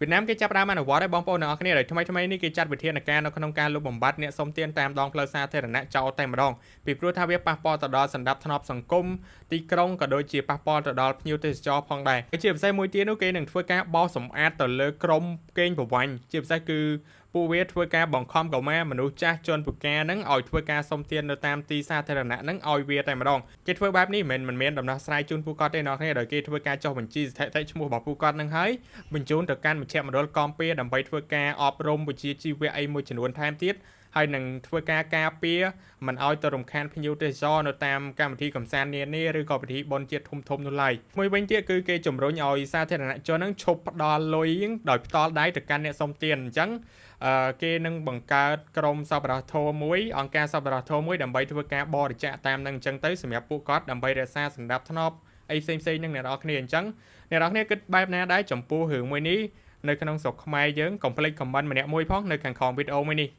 Việt Namគេចាប់ផ្ដើមអនុវត្តឲ្យបងប្អូនទាំងអស់គ្នាដោយថ្មីៗនេះគេចាត់វិធានការនៅក្នុងការលុបបំបាត់អ្នកសុំទានតាមដងផ្លូវសាធារណៈចោលតែម្ដងពីព្រោះថាវាប៉ះពាល់ទៅដល់សន្តិភាពសង្គមទីក្រុងក៏ដូចជាប៉ះពាល់ទៅដល់ភ្ញៀវទេសចរផងដែរជាពិសេសមួយទៀតនោះគេនឹងធ្វើការបោសសម្អាតទៅលើក្រុមកេងប្រវ័ញ្ចជាពិសេសគឺពួកវាធ្វើការបង្ខំកុមារមនុស្សចាស់ជនពិការនឹងឲ្យធ្វើការសុំទាននៅតាមទីសាធារណៈនឹងឲ្យវាតែម្ដងគេធ្វើបែបនេះមិនមានដំណោះស្រាយជូនពួកគាត់ទេអ្នកគ្នាដោយគេធ្វើការចុះបញ្ជីស្ថិតិឈ្មោះរបស់ពួកគាត់នឹងហើយបញ្ជូនទៅកាន់មជ្ឈមណ្ឌលគាំពារដើម្បីធ្វើការអប់រំវិជ្ជាជីវៈអីមួយចំនួនថែមទៀតហើយនឹងធ្វើការការពារមិនឲ្យទៅរំខានភ្ញៀវទេសចរនៅតាមកម្មវិធីកំសាន្តនានាឬក៏ពិធីបុណ្យជាតិធំៗនោះឡើយមួយវិញទៀតគឺគេជំរុញឲ្យសាធារណជននឹងឈប់ផ្ដល់លុយដោយផ្ទាល់ដៃទៅកាន់អ្នកសុំទានអញ្ចឹងគេនឹងបង្កើតក្រុមសប្បុរសធម៌មួយអង្គការសប្បុរសធម៌មួយដើម្បីធ្វើការបរិច្ចាគតាមនឹងអញ្ចឹងទៅសម្រាប់ពួកគាត់ដើម្បីរក្សាសណ្ដាប់ធ្នាប់អីផ្សេងៗនឹងអ្នកនរគ្នាអញ្ចឹងអ្នកនរគ្នាគិតបែបណាដែរចំពោះរឿងមួយនេះនៅក្នុងស្រុកខ្មែរយើងកុំភ្លេចខមមិនម្នាក់មួយផងនៅខាងក្រោមវីដេអូមួយនេះ